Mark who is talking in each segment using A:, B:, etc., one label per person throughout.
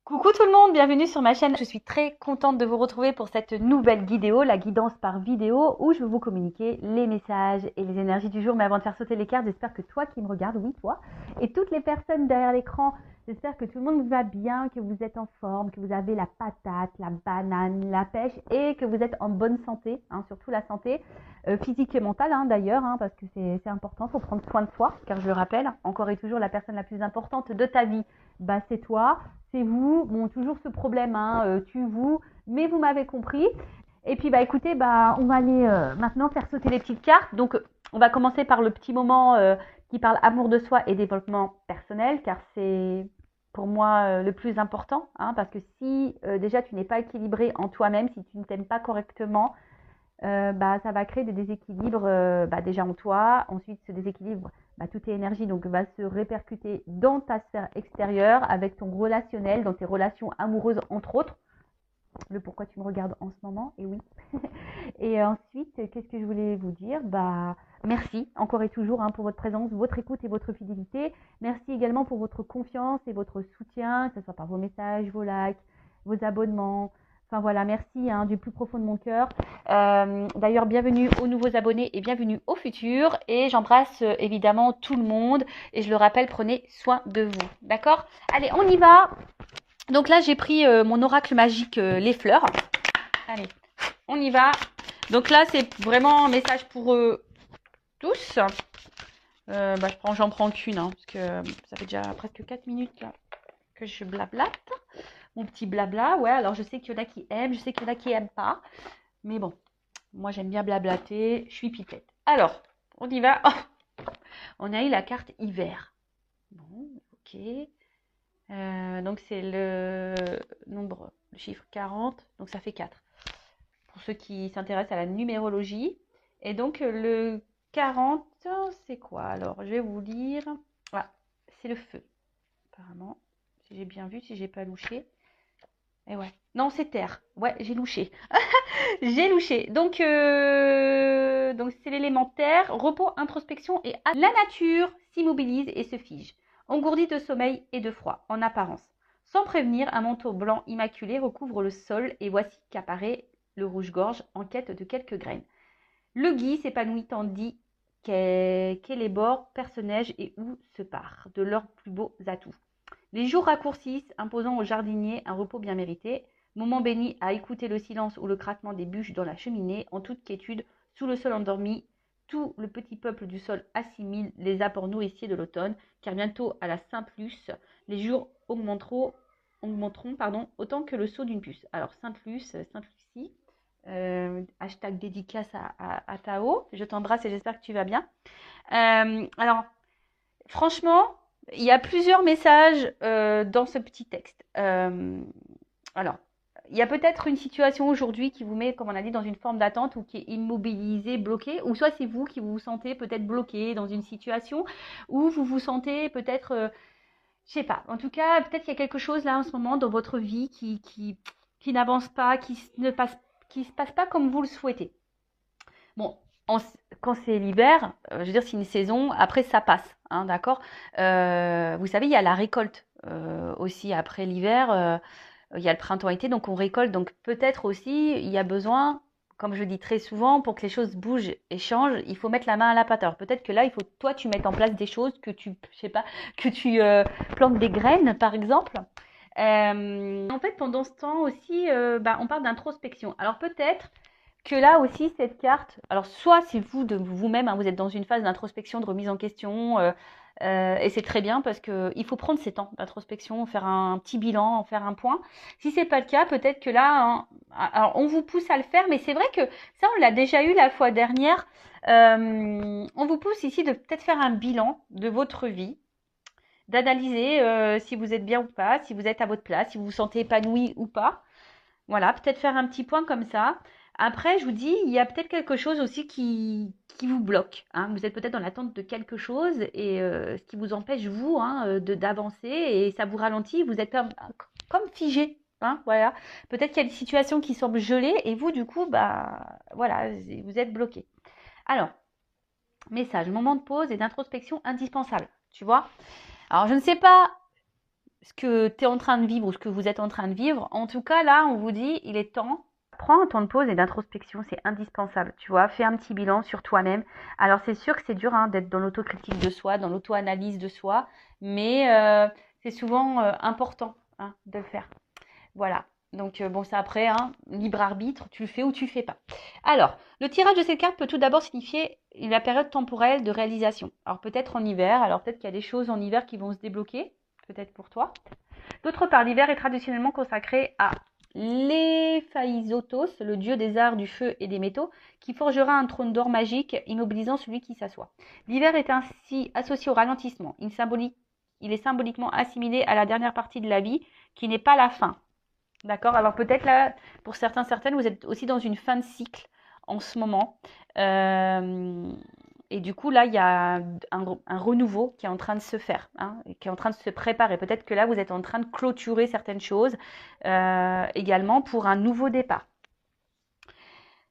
A: Coucou tout le monde, bienvenue sur ma chaîne. Je suis très contente de vous retrouver pour cette nouvelle vidéo, la guidance par vidéo, où je vais vous communiquer les messages et les énergies du jour. Mais avant de faire sauter les cartes, j'espère que toi qui me regardes, oui toi, et toutes les personnes derrière l'écran, j'espère que tout le monde va bien, que vous êtes en forme, que vous avez la patate, la banane, la pêche et que vous êtes en bonne santé, surtout la santé physique et mentale d'ailleurs, parce que c'est important, il faut prendre soin de soi, car je le rappelle, encore et toujours la personne la plus importante de ta vie, c'est toi. C'est vous, bon, toujours ce problème, tu, vous, mais vous m'avez compris. Et puis, écoutez, on va aller maintenant faire sauter les petites cartes. Donc, on va commencer par le petit moment qui parle amour de soi et développement personnel, car c'est pour moi le plus important, parce que si déjà tu n'es pas équilibré en toi-même, si tu ne t'aimes pas correctement, ça va créer des déséquilibres déjà en toi. Ensuite, ce déséquilibre, toutes tes énergies donc, va se répercuter dans ta sphère extérieure avec ton relationnel, dans tes relations amoureuses entre autres. Le pourquoi tu me regardes en ce moment, et oui. Et ensuite, qu'est-ce que je voulais vous dire? Merci encore et toujours pour votre présence, votre écoute et votre fidélité. Merci également pour votre confiance et votre soutien, que ce soit par vos messages, vos likes, vos abonnements. Enfin voilà, merci du plus profond de mon cœur. D'ailleurs, bienvenue aux nouveaux abonnés et bienvenue au futur. Et j'embrasse évidemment tout le monde. Et je le rappelle, prenez soin de vous. D'accord? Allez, on y va. Donc là, j'ai pris mon oracle magique, les fleurs. Allez, on y va. Donc là, c'est vraiment un message pour tous. J'en prends qu'une, parce que ça fait déjà presque 4 minutes là que je blablate. Mon petit blabla, ouais, alors je sais qu'il y en a qui aiment, je sais qu'il y en a qui n'aiment pas. Mais bon, moi j'aime bien blablater, je suis pipette. Alors, on y va. Oh, on a eu la carte hiver. Bon, ok. Donc c'est le nombre, le chiffre 40, donc ça fait 4. Pour ceux qui s'intéressent à la numérologie. Et donc le 40, c'est quoi? Alors, je vais vous lire. Ah, c'est le feu, apparemment. Si j'ai bien vu, si j'ai pas louché. Et ouais. Non, c'est terre. Ouais, j'ai louché. J'ai louché. Donc c'est l'élémentaire, repos, introspection et la nature s'immobilise et se fige, engourdie de sommeil et de froid, en apparence. Sans prévenir, un manteau blanc immaculé recouvre le sol et voici qu'apparaît le rouge-gorge en quête de quelques graines. Le gui s'épanouit tandis qu'Élébore perce-neige et où se part de leurs plus beaux atouts. Les jours raccourcissent, imposant aux jardiniers un repos bien mérité, moment béni à écouter le silence ou le craquement des bûches dans la cheminée, en toute quiétude, sous le sol endormi, tout le petit peuple du sol assimile les apports nourriciers de l'automne, car bientôt à la Sainte-Luce, les jours augmenteront autant que le saut d'une puce. Alors Sainte-Luce, Sainte-Lucie, hashtag dédicace à Tao, je t'embrasse et j'espère que tu vas bien. Alors, franchement, il y a plusieurs messages dans ce petit texte. Alors, il y a peut-être une situation aujourd'hui qui vous met, comme on a dit, dans une forme d'attente ou qui est immobilisée, bloquée, ou soit c'est vous qui vous sentez peut-être bloqué dans une situation, ou vous vous sentez peut-être, je sais pas, en tout cas, peut-être qu'il y a quelque chose là en ce moment dans votre vie qui n'avance pas, qui se passe pas comme vous le souhaitez. Bon, quand c'est l'hiver, je veux dire, c'est une saison, après ça passe, d'accord. Vous savez, il y a la récolte aussi après l'hiver, il y a le printemps-été, donc on récolte. Donc peut-être aussi, il y a besoin, comme je dis très souvent, pour que les choses bougent et changent, il faut mettre la main à la pâte. Alors peut-être que là, il faut toi, tu mettes en place des choses, je sais pas, que tu plantes des graines, par exemple. En fait, pendant ce temps aussi, on parle d'introspection. Alors peut-être que là aussi, cette carte, alors soit c'est vous de vous-même, vous êtes dans une phase d'introspection, de remise en question, et c'est très bien parce qu'il faut prendre ces temps d'introspection, faire un petit bilan, faire un point. Si c'est pas le cas, peut-être que là, alors on vous pousse à le faire, mais c'est vrai que ça, on l'a déjà eu la fois dernière. On vous pousse ici de peut-être faire un bilan de votre vie, d'analyser si vous êtes bien ou pas, si vous êtes à votre place, si vous vous sentez épanoui ou pas. Voilà, peut-être faire un petit point comme ça. Après, je vous dis, il y a peut-être quelque chose aussi qui vous bloque. Vous êtes peut-être dans l'attente de quelque chose et ce qui vous empêche, vous, d'avancer et ça vous ralentit. Vous êtes comme figé. Voilà. Peut-être qu'il y a des situations qui semblent gelées et vous, du coup, voilà, vous êtes bloqué. Alors, message, moment de pause et d'introspection indispensable. Tu vois? Alors, je ne sais pas ce que tu es en train de vivre ou ce que vous êtes en train de vivre. En tout cas, là, on vous dit, il est temps. Prends un temps de pause et d'introspection, c'est indispensable, tu vois. Fais un petit bilan sur toi-même. Alors, c'est sûr que c'est dur d'être dans l'autocritique de soi, dans l'auto-analyse de soi, mais c'est souvent important de le faire. Voilà. Donc, bon, c'est après, libre arbitre, tu le fais ou tu le fais pas. Alors, le tirage de cette carte peut tout d'abord signifier la période temporelle de réalisation. Alors, peut-être en hiver, alors peut-être qu'il y a des choses en hiver qui vont se débloquer, peut-être pour toi. D'autre part, l'hiver est traditionnellement consacré à l'Héphaïstos, le dieu des arts, du feu et des métaux, qui forgera un trône d'or magique, immobilisant celui qui s'assoit. L'hiver est ainsi associé au ralentissement. Il est symboliquement assimilé à la dernière partie de la vie, qui n'est pas la fin. D'accord? Alors peut-être là, pour certaines, vous êtes aussi dans une fin de cycle en ce moment. Et du coup, là, il y a un renouveau qui est en train de se faire, qui est en train de se préparer. Peut-être que là, vous êtes en train de clôturer certaines choses également pour un nouveau départ.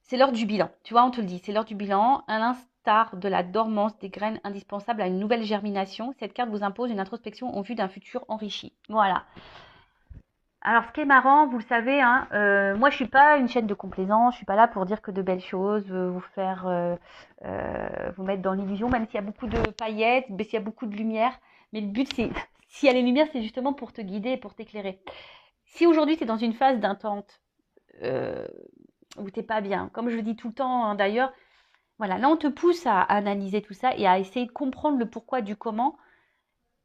A: C'est l'heure du bilan. Tu vois, on te le dit, c'est l'heure du bilan. À l'instar de la dormance des graines indispensables à une nouvelle germination, cette carte vous impose une introspection en vue d'un futur enrichi. Voilà. Alors, ce qui est marrant, vous le savez, moi, je suis pas une chaîne de complaisance. Je suis pas là pour dire que de belles choses, vous faire, vous mettre dans l'illusion, même s'il y a beaucoup de paillettes, mais s'il y a beaucoup de lumière. Mais le but, c'est, s'il y a les lumières, c'est justement pour te guider et pour t'éclairer. Si aujourd'hui, tu es dans une phase d'intente, où t'es pas bien, comme je le dis tout le temps, d'ailleurs, voilà, là, on te pousse à analyser tout ça et à essayer de comprendre le pourquoi du comment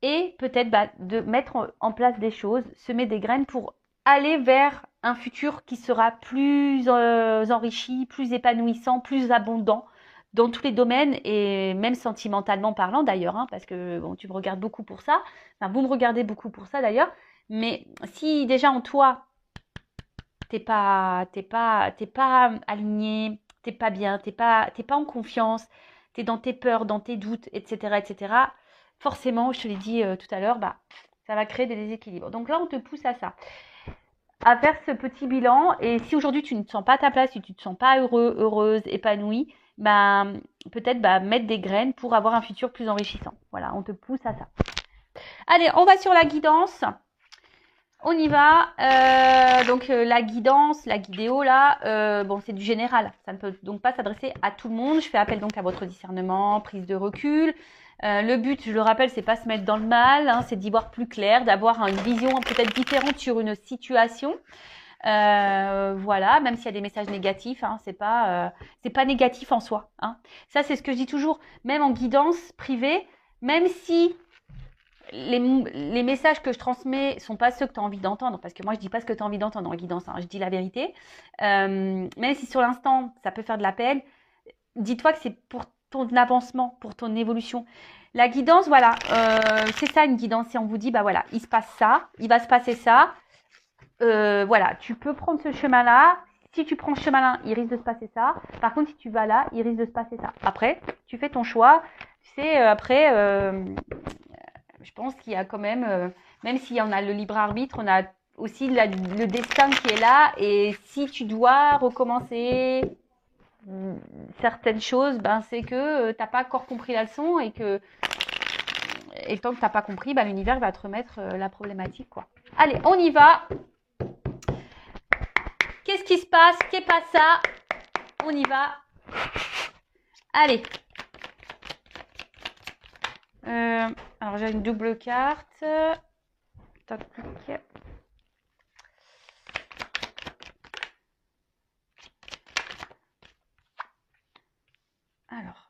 A: et peut-être de mettre en place des choses, semer des graines pour aller vers un futur qui sera plus enrichi, plus épanouissant, plus abondant dans tous les domaines et même sentimentalement parlant d'ailleurs, parce que bon, tu me regardes beaucoup pour ça, enfin, vous me regardez beaucoup pour ça d'ailleurs, mais si déjà en toi, t'es pas aligné, t'es pas bien, t'es pas en confiance, t'es dans tes peurs, dans tes doutes, etc., forcément, je te l'ai dit tout à l'heure, ça va créer des déséquilibres. Donc là, on te pousse à ça, à faire ce petit bilan. Et si aujourd'hui tu ne te sens pas à ta place, si tu ne te sens pas heureux, heureuse, épanouie, peut-être mettre des graines pour avoir un futur plus enrichissant. Voilà, on te pousse à ça. Allez, on va sur la guidance. On y va. Donc la guidance, la guidéo là, bon c'est du général. Ça ne peut donc pas s'adresser à tout le monde. Je fais appel donc à votre discernement, prise de recul. Le but, je le rappelle, c'est pas se mettre dans le mal, c'est d'y voir plus clair, d'avoir une vision peut-être différente sur une situation. Voilà, même s'il y a des messages négatifs, c'est pas négatif en soi. Ça c'est ce que je dis toujours, même en guidance privée, même si les messages que je transmets sont pas ceux que tu as envie d'entendre, parce que moi je dis pas ce que tu as envie d'entendre en guidance, je dis la vérité. Même si sur l'instant ça peut faire de la peine, dis-toi que c'est pour ton avancement, pour ton évolution. La guidance, voilà, c'est ça une guidance. Si on vous dit, voilà, il se passe ça, il va se passer ça, voilà, tu peux prendre ce chemin-là. Si tu prends ce chemin-là, il risque de se passer ça. Par contre, si tu vas là, il risque de se passer ça. Après, tu fais ton choix. Tu sais, après, je pense qu'il y a quand même s'il y en a le libre arbitre, on a aussi le destin qui est là. Et si tu dois recommencer certaines choses, c'est que t'as pas encore compris la leçon et tant que t'as pas compris, l'univers va te remettre la problématique, quoi. Allez, on y va. Qu'est-ce qui se passe? Qu'est pas ça? On y va. Allez. Alors j'ai une double carte. Toc. Alors.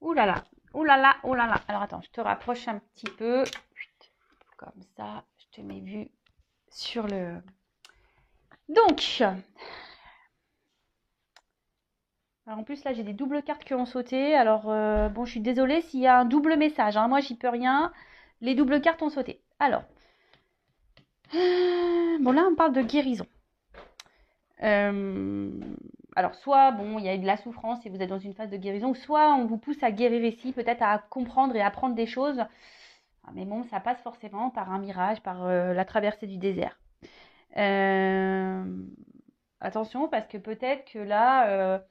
A: Ouh là là. Ouh là là. Ouh là là. Alors attends, je te rapproche un petit peu. Comme ça, je te mets vue sur le... Donc, alors en plus là j'ai des doubles cartes qui ont sauté. Alors bon, je suis désolée s'il y a un double message. Moi j'y peux rien. Les doubles cartes ont sauté. Alors, bon là on parle de guérison. Alors soit bon, il y a de la souffrance et vous êtes dans une phase de guérison, soit on vous pousse à guérir ici, peut-être à comprendre et apprendre des choses. Mais bon, ça passe forcément par un mirage, par la traversée du désert. Attention, parce que peut-être que là,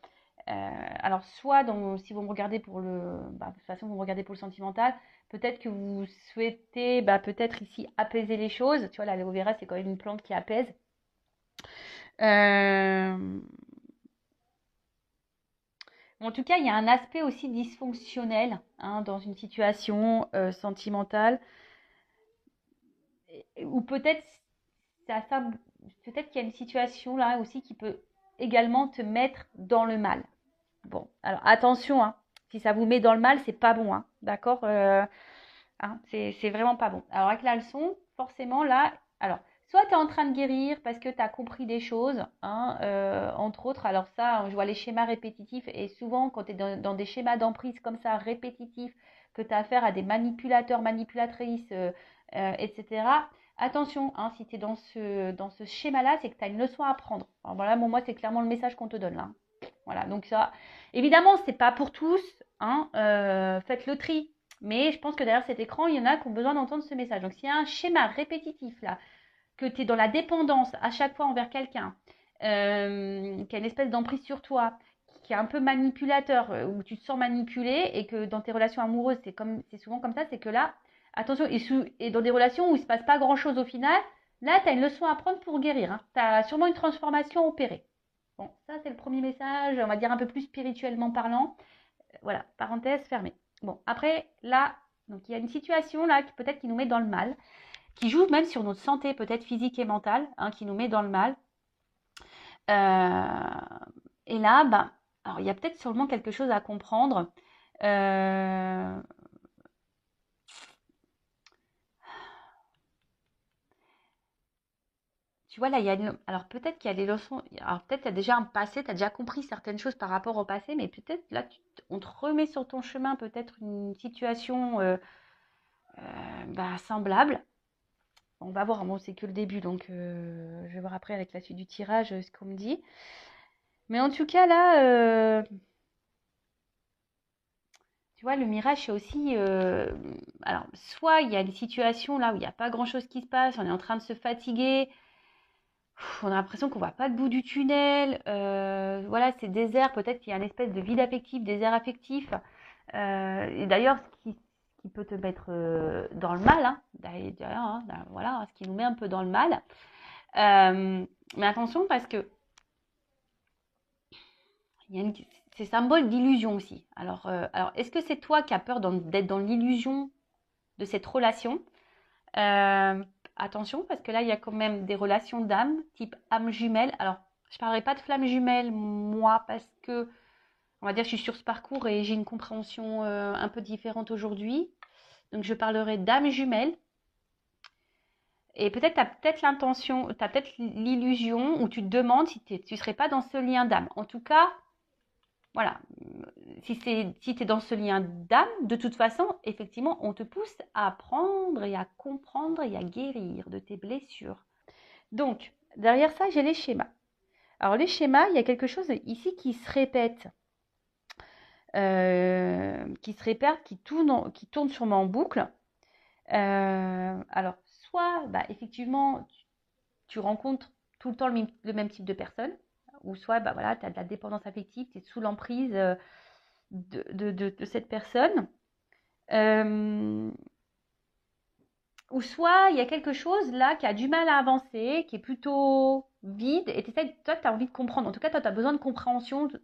A: Alors, soit si vous me regardez pour de toute façon, vous me regardez pour le sentimental, peut-être que vous souhaitez, peut-être ici, apaiser les choses. Tu vois, l'aloe vera, c'est quand même une plante qui apaise. Euh, En tout cas, il y a un aspect aussi dysfonctionnel hein, dans une situation sentimentale, ou peut-être peut-être qu'il y a une situation là aussi qui peut également te mettre dans le mal. Bon, alors attention, hein, si ça vous met dans le mal, c'est pas bon, hein, d'accord hein, c'est vraiment pas bon. Alors avec la leçon, forcément là, alors soit tu es en train de guérir parce que tu as compris des choses, hein, entre autres, alors ça, je vois les schémas répétitifs et souvent quand tu es dans des schémas d'emprise comme ça, répétitifs, que tu as affaire à des manipulateurs, manipulatrices, etc. Attention, hein, si tu es dans ce schéma-là, c'est que tu as une leçon à apprendre. Alors voilà, moi, c'est clairement le message qu'on te donne là. Voilà, donc ça, évidemment, c'est pas pour tous, hein, faites le tri. Mais je pense que derrière cet écran, il y en a qui ont besoin d'entendre ce message. Donc, s'il y a un schéma répétitif là, que tu es dans la dépendance à chaque fois envers quelqu'un, qui a une espèce d'emprise sur toi, qui est un peu manipulateur, où tu te sens manipulé et que dans tes relations amoureuses, c'est souvent comme ça, c'est que là, attention, et dans des relations où il ne se passe pas grand-chose au final, là, tu as une leçon à prendre pour guérir. Hein. Tu as sûrement une transformation opérée. Bon, ça, c'est le premier message, on va dire un peu plus spirituellement parlant. Voilà, parenthèse fermée. Bon, après, là, donc il y a une situation là qui peut-être qui nous met dans le mal, qui joue même sur notre santé, peut-être physique et mentale, hein, qui nous met dans le mal. Et là, alors il y a peut-être sûrement quelque chose à comprendre. Tu vois, là, alors peut-être qu'il y a des leçons, alors peut-être qu'il y a déjà un passé, tu as déjà compris certaines choses par rapport au passé, mais peut-être là, on te remet sur ton chemin peut-être une situation semblable. On va voir, bon, c'est que le début, donc je vais voir après avec la suite du tirage ce qu'on me dit. Mais en tout cas, là, tu vois, le mirage, c'est aussi... alors, soit il y a des situations là où il n'y a pas grand-chose qui se passe, on est en train de se fatiguer, on a l'impression qu'on ne voit pas le bout du tunnel, voilà, c'est désert, peut-être qu'il y a une espèce de vide affectif, désert affectif. Et d'ailleurs, ce qui peut te mettre dans le mal, hein, d'ailleurs, hein, voilà, ce qui nous met un peu dans le mal. Mais attention parce que c'est symbole d'illusion aussi. Alors est-ce que c'est toi qui as peur d'être dans l'illusion de cette relation Attention, parce que là, il y a quand même des relations d'âme, type âme jumelle. Alors, je ne parlerai pas de flamme jumelle, moi, parce que, on va dire, je suis sur ce parcours et j'ai une compréhension un peu différente aujourd'hui. Donc, je parlerai d'âme jumelle. Et peut-être, tu as peut-être l'intention, tu as peut-être l'illusion, où tu te demandes si tu ne serais pas dans ce lien d'âme. En tout cas, voilà, si tu es dans ce lien d'âme, de toute façon, effectivement, on te pousse à apprendre et à comprendre et à guérir de tes blessures. Donc, derrière ça, j'ai les schémas. Alors, les schémas, il y a quelque chose ici qui se répète, qui tourne sûrement en boucle. Alors, soit, effectivement, tu rencontres tout le temps le même type de personne, ou soit, voilà, tu as de la dépendance affective, tu es sous l'emprise de cette personne. Ou soit il y a quelque chose là qui a du mal à avancer, qui est plutôt vide, et toi, tu as envie de comprendre. En tout cas, toi, tu as besoin de compréhension. Il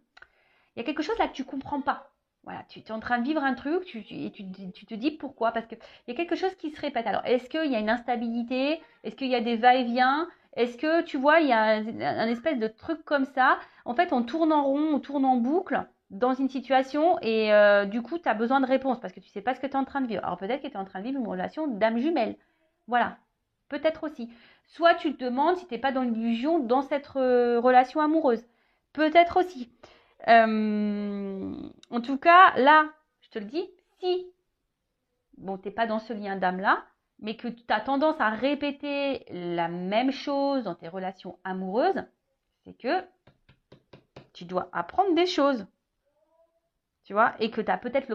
A: y a quelque chose là que tu ne comprends pas. Voilà, tu es en train de vivre un truc et tu te dis pourquoi. Parce qu'il y a quelque chose qui se répète. Alors, est-ce qu'il y a une instabilité? Est-ce qu'il y a des va-et-vient? Est-ce que, tu vois, il y a un espèce de truc comme ça? En fait, on tourne en rond, on tourne en boucle dans une situation et du coup, tu as besoin de réponses parce que tu ne sais pas ce que tu es en train de vivre. Alors, peut-être que tu es en train de vivre une relation d'âme jumelle. Voilà, peut-être aussi. Soit tu te demandes si tu n'es pas dans l'illusion dans cette relation amoureuse. Peut-être aussi. En tout cas, là, je te le dis, si bon, tu n'es pas dans ce lien d'âme-là, mais que tu as tendance à répéter la même chose dans tes relations amoureuses, c'est que tu dois apprendre des choses. Tu vois, et que tu as peut-être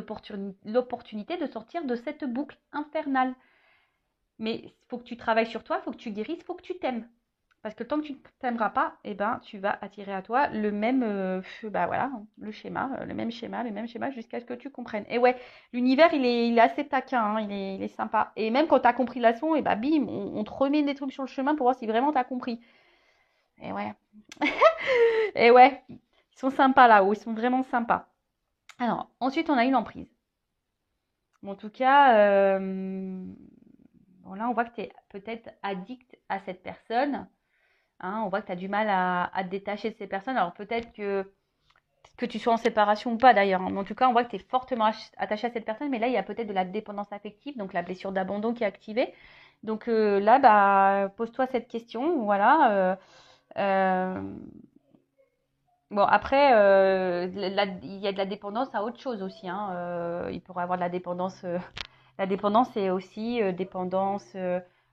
A: l'opportunité de sortir de cette boucle infernale. Mais il faut que tu travailles sur toi, il faut que tu guérisses, il faut que tu t'aimes. Parce que tant que tu ne t'aimeras pas, eh ben, tu vas attirer à toi le même, bah voilà, le même schéma jusqu'à ce que tu comprennes. Et ouais, l'univers, il est assez taquin, hein, il est sympa. Et même quand tu as compris la leçon, et bah bim, on te remet des trucs sur le chemin pour voir si vraiment tu as compris. Et ouais, et ouais, ils sont sympas là-haut, ils sont vraiment sympas. Alors, ensuite, on a une emprise. Bon, en tout cas, bon, là, on voit que tu es peut-être addict à cette personne. Hein, on voit que tu as du mal à te détacher de ces personnes. Alors peut-être que tu sois en séparation ou pas d'ailleurs. Hein, mais en tout cas, on voit que tu es fortement attaché à cette personne. Mais là, il y a peut-être de la dépendance affective, donc la blessure d'abandon qui est activée. Donc là, bah, pose-toi cette question. Voilà. Euh, bon, après, il y a de la dépendance à autre chose aussi. Hein. Il pourrait y avoir de la dépendance. La dépendance, c'est aussi dépendance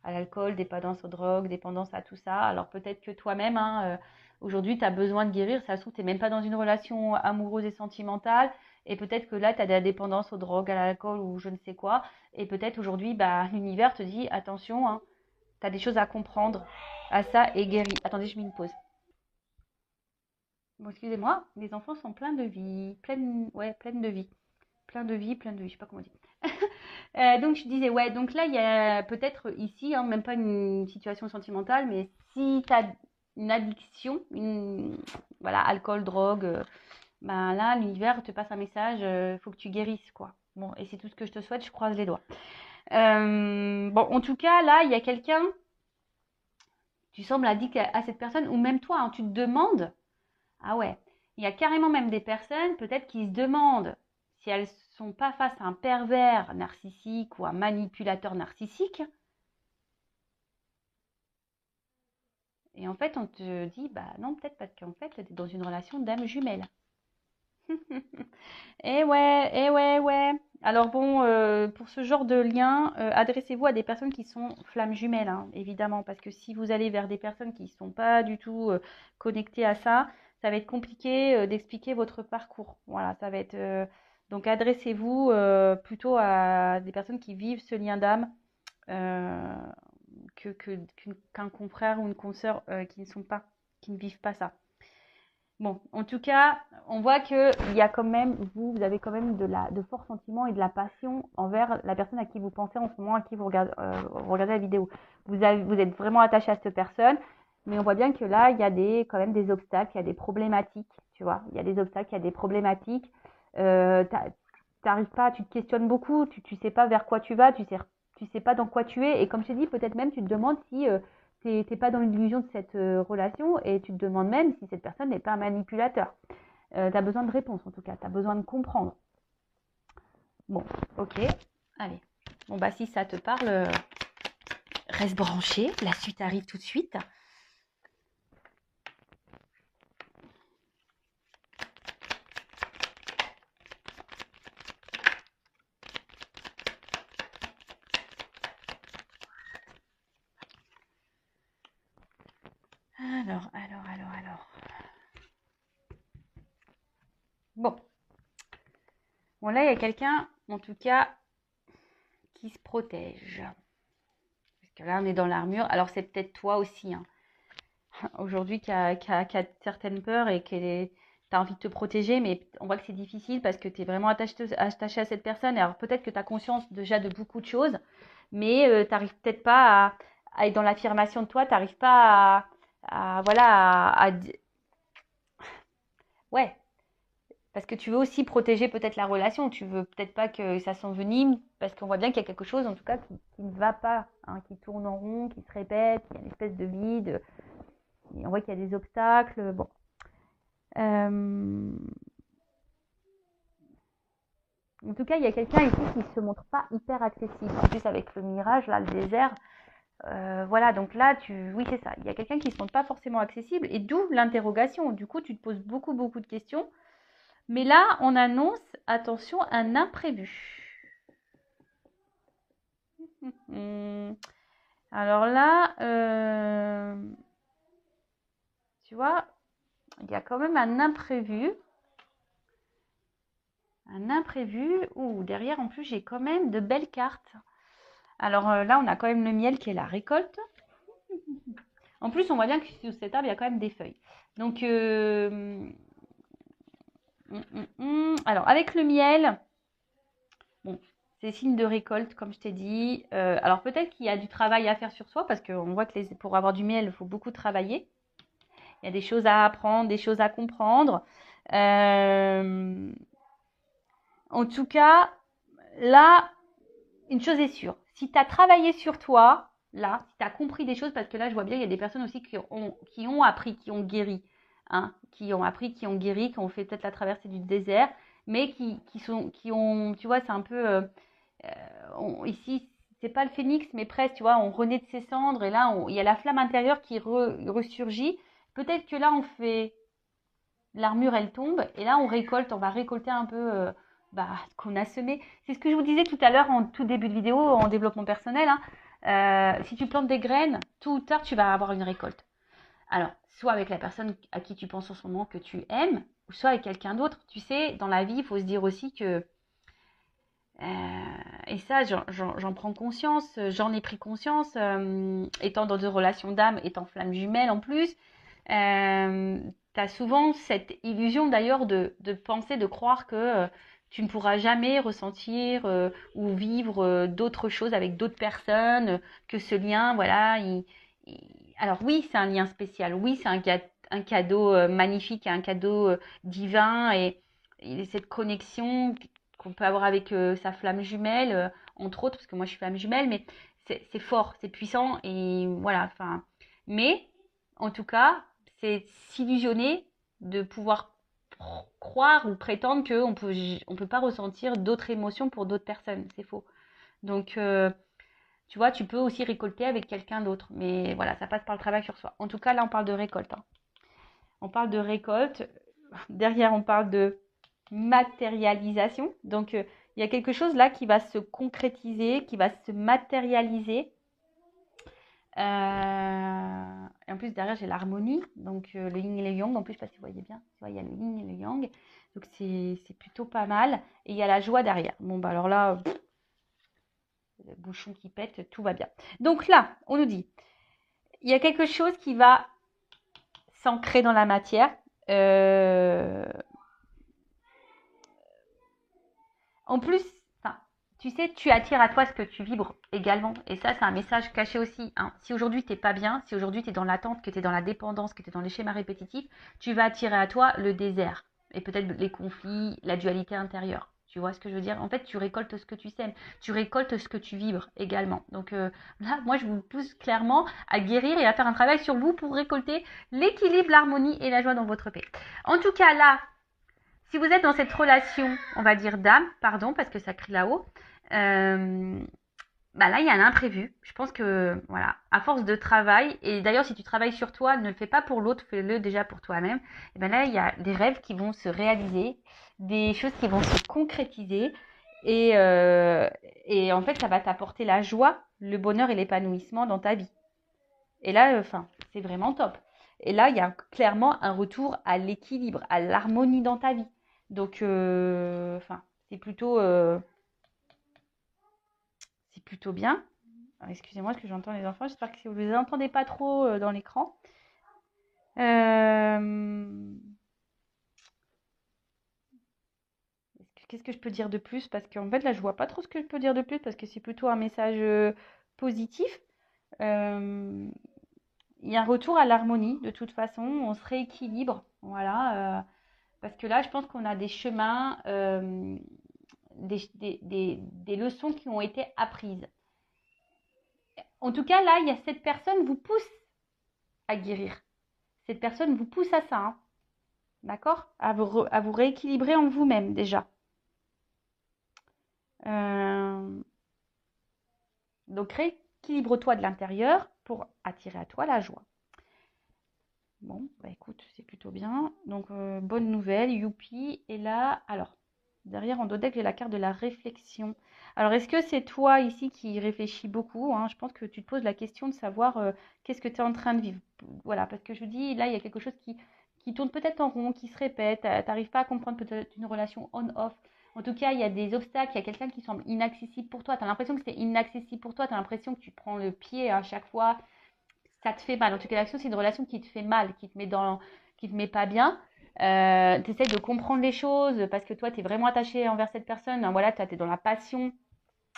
A: à l'alcool, dépendance aux drogues, dépendance à tout ça. Alors peut-être que toi-même, hein, aujourd'hui, tu as besoin de guérir. Ça se trouve, tu n'es même pas dans une relation amoureuse et sentimentale. Et peut-être que là, tu as de la dépendance aux drogues, à l'alcool ou je ne sais quoi. Et peut-être aujourd'hui, bah, l'univers te dit, attention, hein, tu as des choses à comprendre à ça et guéris. Attendez, je mets une pause. Bon, excusez-moi, les enfants sont pleins de vie, ouais, pleines de vie. Plein de vie, je sais pas comment on dit. Donc je disais, ouais, donc là, il y a peut-être ici, hein, même pas une situation sentimentale, mais si tu as une addiction, voilà, alcool, drogue, ben là, l'univers te passe un message, faut que tu guérisses, quoi. Bon, et c'est tout ce que je te souhaite, je croise les doigts. Bon, en tout cas, là, il y a quelqu'un, tu sembles addict à cette personne, ou même toi, hein, tu te demandes, ah ouais, il y a carrément même des personnes, peut-être, qui se demandent si elles sont pas face à un pervers narcissique ou un manipulateur narcissique. Et en fait, on te dit, bah non, peut-être parce qu'en fait, tu es dans une relation d'âme jumelle. Eh ouais, ouais. Alors bon, pour ce genre de lien, adressez-vous à des personnes qui sont flammes jumelles, hein, évidemment, parce que si vous allez vers des personnes qui ne sont pas du tout connectées à ça, ça va être compliqué d'expliquer votre parcours. Voilà, ça va être. Donc adressez-vous plutôt à des personnes qui vivent ce lien d'âme euh, qu'un confrère ou une consoeur qui ne sont pas, qui ne vivent pas ça. Bon, en tout cas, on voit que il y a quand même, vous avez quand même de forts sentiments et de la passion envers la personne à qui vous pensez en ce moment, à qui vous regardez la vidéo. Vous êtes vraiment attaché à cette personne, mais on voit bien que là, il y a quand même des obstacles, il y a des problématiques, tu vois. Il y a des obstacles, il y a des problématiques. T'arrives pas, tu te questionnes beaucoup, tu sais pas vers quoi tu vas, tu sais pas dans quoi tu es. Et comme je t'ai dit, peut-être même tu te demandes si t'es pas dans l'illusion de cette relation et tu te demandes même si cette personne n'est pas un manipulateur. Tu as besoin de réponses en tout cas, tu as besoin de comprendre. Bon, ok, allez. Bon, bah si ça te parle, reste branché, la suite arrive tout de suite. Alors. Bon. Bon, là, il y a quelqu'un, en tout cas, qui se protège. Parce que là, on est dans l'armure. Alors, c'est peut-être toi aussi, hein. Aujourd'hui, qui a certaines peurs et tu as envie de te protéger, mais on voit que c'est difficile parce que tu es vraiment attaché à cette personne. Alors, peut-être que tu as conscience déjà de beaucoup de choses, mais tu n'arrives peut-être pas à être dans l'affirmation de toi, tu n'arrives pas voilà, ouais, parce que tu veux aussi protéger peut-être la relation, tu veux peut-être pas que ça s'envenime, parce qu'on voit bien qu'il y a quelque chose, en tout cas, qui ne va pas, hein, qui tourne en rond, qui se répète, il y a une espèce de vide, et on voit qu'il y a des obstacles, bon. En tout cas, il y a quelqu'un ici qui ne se montre pas hyper accessible. En plus, avec le mirage, là, le désert, voilà, donc là, oui, c'est ça. Il y a quelqu'un qui ne se montre pas forcément accessible, et d'où l'interrogation. Du coup, tu te poses beaucoup, beaucoup de questions. Mais là, on annonce, attention, un imprévu. Alors là, tu vois, il y a quand même un imprévu. Un imprévu. Ouh, derrière, en plus, j'ai quand même de belles cartes. Alors là, on a quand même le miel qui est la récolte. En plus, on voit bien que sous cet arbre, il y a quand même des feuilles. Donc, alors, avec le miel, bon, c'est signe de récolte, comme je t'ai dit. Alors, peut-être qu'il y a du travail à faire sur soi, parce qu'on voit que pour avoir du miel, il faut beaucoup travailler. Il y a des choses à apprendre, des choses à comprendre. En tout cas, là, une chose est sûre. Si tu as travaillé sur toi, là, si tu as compris des choses, parce que là, je vois bien, il y a des personnes aussi qui ont appris, qui ont guéri. Hein, qui ont appris, qui ont guéri, qui ont fait peut-être la traversée du désert, mais qui ont, tu vois, c'est un peu, ici, c'est pas le phénix, mais presque, tu vois, on renaît de ses cendres, et là, il y a la flamme intérieure qui ressurgit. Peut-être que là, on fait, l'armure, elle tombe, et là, on va récolter un peu ce qu'on a semé. C'est ce que je vous disais tout à l'heure en tout début de vidéo, en développement personnel. Hein. Si tu plantes des graines, tôt ou tard, tu vas avoir une récolte. Alors, soit avec la personne à qui tu penses en ce moment que tu aimes, ou soit avec quelqu'un d'autre. Tu sais, dans la vie, il faut se dire aussi que, et ça, j'en prends conscience, j'en ai pris conscience, étant dans des relations d'âme, étant flamme jumelle en plus, tu as souvent cette illusion d'ailleurs de penser, de croire que tu ne pourras jamais ressentir ou vivre d'autres choses avec d'autres personnes, que ce lien, voilà, alors oui, c'est un lien spécial, oui, c'est un cadeau magnifique, un cadeau divin et cette connexion qu'on peut avoir avec sa flamme jumelle, entre autres, parce que moi je suis flamme jumelle, mais c'est fort, c'est puissant et voilà, enfin, mais en tout cas, c'est s'illusionner de pouvoir croire ou prétendre on peut pas ressentir d'autres émotions pour d'autres personnes, c'est faux. Donc, tu vois, tu peux aussi récolter avec quelqu'un d'autre, mais voilà, ça passe par le travail sur soi. En tout cas, là, on parle de récolte. Hein. On parle de récolte. Derrière, on parle de matérialisation. Donc, il y a quelque chose là qui va se concrétiser, qui va se matérialiser. Et en plus, derrière, j'ai l'harmonie. Donc, le yin et le yang. En plus, je ne sais pas si vous voyez bien. Tu vois, il y a le yin et le yang. Donc, c'est plutôt pas mal. Et il y a la joie derrière. Bon, bah alors là, le bouchon qui pète, tout va bien. Donc là, on nous dit, il y a quelque chose qui va s'ancrer dans la matière. En plus, tu sais, tu attires à toi ce que tu vibres également. Et ça, c'est un message caché aussi. Hein. Si aujourd'hui, tu n'es pas bien, si aujourd'hui, tu es dans l'attente, que tu es dans la dépendance, que tu es dans les schémas répétitifs, tu vas attirer à toi le désert. Et peut-être les conflits, la dualité intérieure. Tu vois ce que je veux dire? En fait, tu récoltes ce que tu sèmes. Tu récoltes ce que tu vibres également. Donc là, moi, je vous pousse clairement à guérir et à faire un travail sur vous pour récolter l'équilibre, l'harmonie et la joie dans votre paix. En tout cas, là, si vous êtes dans cette relation, on va dire d'âme, pardon, parce que ça crie là-haut, là, il y a un imprévu. Je pense que, voilà, à force de travail, et d'ailleurs, si tu travailles sur toi, ne le fais pas pour l'autre, fais-le déjà pour toi-même. Et bien là, il y a des rêves qui vont se réaliser, des choses qui vont se concrétiser, et en fait, ça va t'apporter la joie, le bonheur et l'épanouissement dans ta vie. Et là, c'est vraiment top. Et là, il y a clairement un retour à l'équilibre, à l'harmonie dans ta vie. Donc, c'est plutôt bien. Excusez-moi, parce que j'entends les enfants. J'espère que vous ne les entendez pas trop dans l'écran. Qu'est-ce que je peux dire de plus? Parce qu'en fait, là, je vois pas trop ce que je peux dire de plus parce que c'est plutôt un message positif. Il y a un retour à l'harmonie, de toute façon. On se rééquilibre. Voilà. Parce que là, je pense qu'on a des chemins, des leçons qui ont été apprises. En tout cas, là, il y a cette personne vous pousse à guérir. Cette personne vous pousse à ça. Hein. D'accord? À vous rééquilibrer en vous-même déjà. Donc, rééquilibre-toi de l'intérieur pour attirer à toi la joie. Bon, écoute, c'est plutôt bien. Donc, bonne nouvelle, youpi. Et là, alors, derrière en dos deck, j'ai la carte de la réflexion. Alors, est-ce que c'est toi ici qui réfléchis beaucoup? Hein? Je pense que tu te poses la question de savoir qu'est-ce que tu es en train de vivre. Voilà, parce que je dis, là, il y a quelque chose qui tourne peut-être en rond, qui se répète. Tu n'arrives pas à comprendre peut-être une relation on-off. En tout cas, il y a des obstacles, il y a quelqu'un qui semble inaccessible pour toi. Tu as l'impression que c'est inaccessible pour toi. Tu as l'impression que tu prends le pied à chaque fois. ça te fait mal. En tout cas, l'action, c'est une relation qui te fait mal, qui te met pas bien. Tu essaies de comprendre les choses parce que toi, tu es vraiment attaché envers cette personne. Hein, voilà, tu es dans la passion.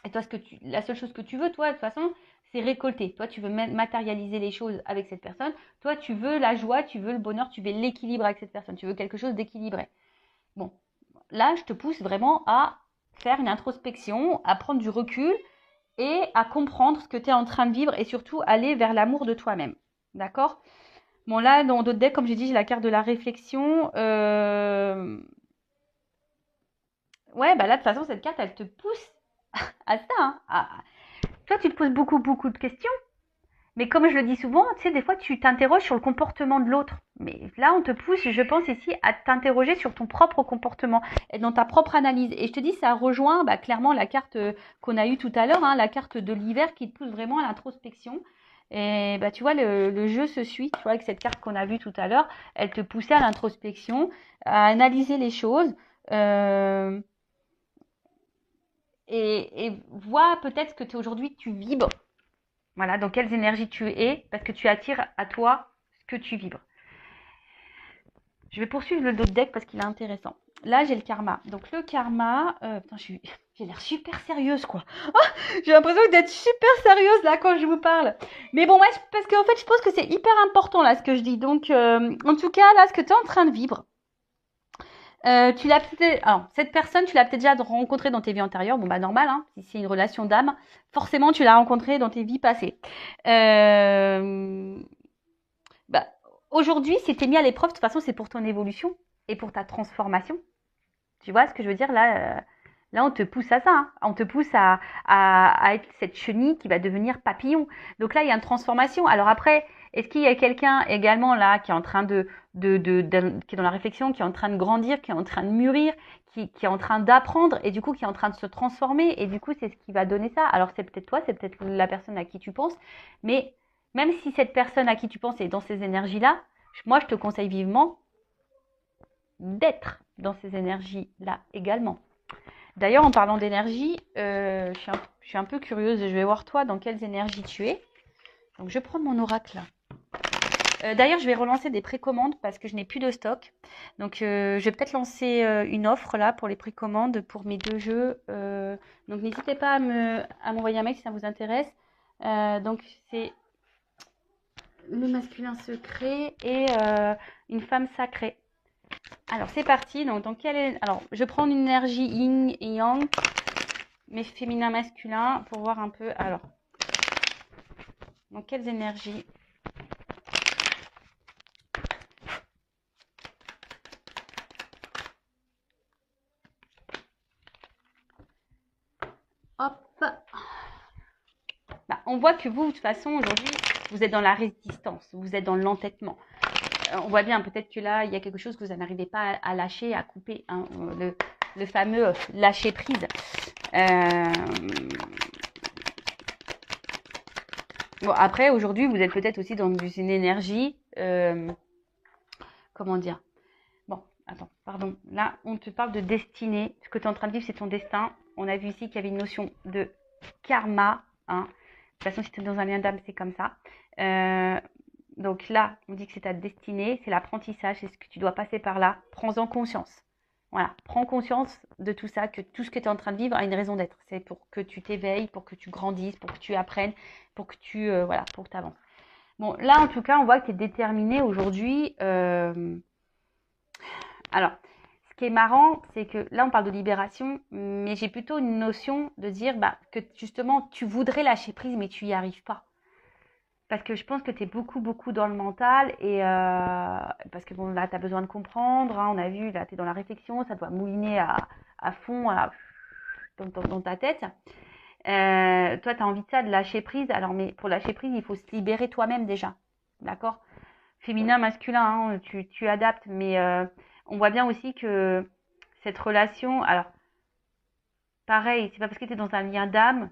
A: Et toi, la seule chose que tu veux, toi, de toute façon, c'est récolter. Toi, tu veux matérialiser les choses avec cette personne. Toi, tu veux la joie, tu veux le bonheur, tu veux l'équilibre avec cette personne. Tu veux quelque chose d'équilibré. Bon, là, je te pousse vraiment à faire une introspection, à prendre du recul et à comprendre ce que tu es en train de vivre et surtout aller vers l'amour de toi-même. D'accord? Bon, là, dans d'autres decks, comme j'ai dit, j'ai la carte de la réflexion. Ouais, bah là, de toute façon, cette carte, elle te pousse à ça. Hein, Toi, tu te poses beaucoup, beaucoup de questions. Mais comme je le dis souvent, tu sais, des fois, tu t'interroges sur le comportement de l'autre. Mais là, on te pousse, je pense ici, à t'interroger sur ton propre comportement et dans ta propre analyse. Et je te dis, ça rejoint clairement la carte qu'on a eue tout à l'heure, hein, la carte de l'hiver qui te pousse vraiment à l'introspection. Et tu vois, le jeu se suit. Tu vois, avec cette carte qu'on a vue tout à l'heure, elle te poussait à l'introspection, à analyser les choses. Euh, et vois peut-être ce que aujourd'hui tu vibres. Voilà, dans quelles énergies tu es, parce que tu attires à toi ce que tu vibres. Je vais poursuivre le dos de deck parce qu'il est intéressant. Là, j'ai le karma. Donc le karma, putain, j'ai l'air super sérieuse, quoi. Oh, j'ai l'impression d'être super sérieuse là quand je vous parle. Mais bon, ouais, parce qu'en fait, je pense que c'est hyper important là ce que je dis. Donc, en tout cas, là, ce que tu es en train de vivre, tu l'as peut-être, alors, cette personne, tu l'as peut-être déjà rencontrée dans tes vies antérieures. Bon, bah, normal, hein, si c'est une relation d'âme, forcément, tu l'as rencontrée dans tes vies passées. Bah, aujourd'hui, si tu es mis à l'épreuve, de toute façon, c'est pour ton évolution et pour ta transformation. Tu vois ce que je veux dire là, là, on te pousse à ça. Hein. On te pousse à être cette chenille qui va devenir papillon. Donc là, il y a une transformation. Alors après, est-ce qu'il y a quelqu'un également là qui est en train qui est dans la réflexion, qui est en train de grandir, qui est en train de mûrir, qui est en train d'apprendre et du coup qui est en train de se transformer et du coup c'est ce qui va donner ça. Alors c'est peut-être toi, c'est peut-être la personne à qui tu penses, mais même si cette personne à qui tu penses est dans ces énergies-là, moi je te conseille vivement d'être dans ces énergies-là également. D'ailleurs, en parlant d'énergie, je suis un peu curieuse et je vais voir toi dans quelles énergies tu es. Donc, je prends mon oracle. D'ailleurs, je vais relancer des précommandes parce que je n'ai plus de stock. Donc, je vais peut-être lancer une offre là pour les précommandes pour mes 2 jeux. Donc, n'hésitez pas à m'envoyer un mail si ça vous intéresse. Donc, c'est le masculin secret et une femme sacrée. Alors, c'est parti. Donc, alors, je prends une énergie yin et yang, mais féminin, masculin, pour voir un peu. Alors, dans quelles énergies? Hop. Bah, on voit que vous, de toute façon, aujourd'hui, vous êtes dans la résistance, vous êtes dans l'entêtement. On voit bien, peut-être que là, il y a quelque chose que vous n'arrivez pas à lâcher, à couper. Hein, le fameux lâcher prise. Bon, après, aujourd'hui, vous êtes peut-être aussi dans une énergie. Comment dire? Bon, attends, pardon. Là, on te parle de destinée. Ce que tu es en train de vivre, c'est ton destin. On a vu ici qu'il y avait une notion de karma. Hein. De toute façon, si tu es dans un lien d'âme, c'est comme ça. Donc là, on dit que c'est ta destinée, c'est l'apprentissage, c'est ce que tu dois passer par là. Prends-en conscience. Voilà, prends conscience de tout ça, que tout ce que tu es en train de vivre a une raison d'être. C'est pour que tu t'éveilles, pour que tu grandisses, pour que tu apprennes, pour que tu voilà, pour que tu avances. Bon, là, en tout cas, on voit que tu es déterminé aujourd'hui. Alors, ce qui est marrant, c'est que là, on parle de libération, mais j'ai plutôt une notion de dire que justement, tu voudrais lâcher prise, mais tu n'y arrives pas. Parce que je pense que tu es beaucoup, beaucoup dans le mental et parce que bon, là, tu as besoin de comprendre. Hein, on a vu, là, tu es dans la réflexion, ça doit mouliner à fond dans ta tête. Toi, tu as envie de ça, de lâcher prise. Alors, mais pour lâcher prise, il faut se libérer toi-même déjà. D'accord? Féminin, masculin, hein, tu adaptes, mais on voit bien aussi que cette relation, alors pareil, c'est pas parce que tu es dans un lien d'âme,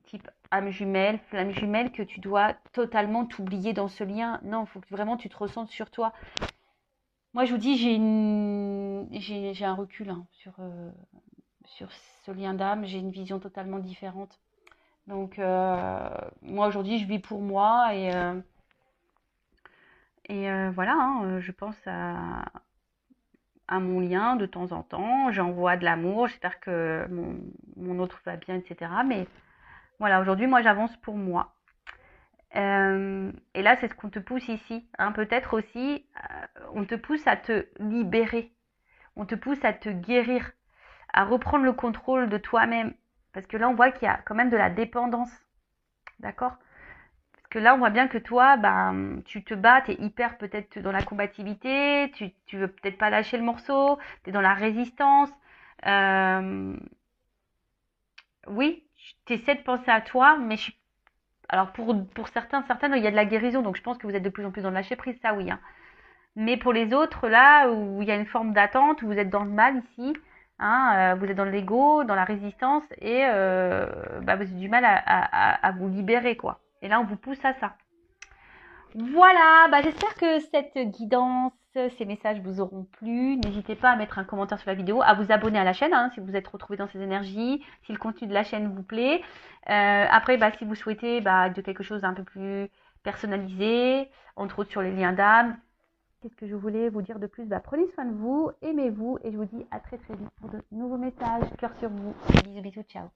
A: type âme jumelle, flamme jumelle, que tu dois totalement t'oublier dans ce lien. Non, il faut que vraiment tu te ressentes sur toi. Moi, je vous dis, j'ai un recul hein, sur ce lien d'âme, j'ai une vision totalement différente. Donc, moi aujourd'hui, je vis pour moi et Et voilà, hein, je pense à mon lien de temps en temps. J'envoie de l'amour. J'espère que mon autre va bien, etc. Mais voilà, aujourd'hui, moi, j'avance pour moi. Et là, c'est ce qu'on te pousse ici, hein. Peut-être aussi, on te pousse à te libérer. On te pousse à te guérir, à reprendre le contrôle de toi-même. Parce que là, on voit qu'il y a quand même de la dépendance. D'accord? Parce que là, on voit bien que toi, ben, tu te bats, tu es hyper peut-être dans la combativité, tu veux peut-être pas lâcher le morceau, tu es dans la résistance. Euh, oui, tu essaies de penser à toi, mais alors pour certains, certaines, il y a de la guérison, donc je pense que vous êtes de plus en plus dans le lâcher prise, ça oui, hein. Mais pour les autres, là où il y a une forme d'attente, où vous êtes dans le mal ici, hein, vous êtes dans l'ego, dans la résistance, et bah, vous avez du mal à vous libérer, quoi. Et là, on vous pousse à ça. Voilà, bah j'espère que cette guidance, ces messages vous auront plu. N'hésitez pas à mettre un commentaire sur la vidéo, à vous abonner à la chaîne hein, si vous êtes retrouvé dans ces énergies, si le contenu de la chaîne vous plaît. Après, bah, si vous souhaitez de quelque chose d'un peu plus personnalisé, entre autres sur les liens d'âme, qu'est-ce que je voulais vous dire de plus? Bah, prenez soin de vous, aimez-vous et je vous dis à très très vite pour de nouveaux messages. Cœur sur vous. Bisous bisous, ciao.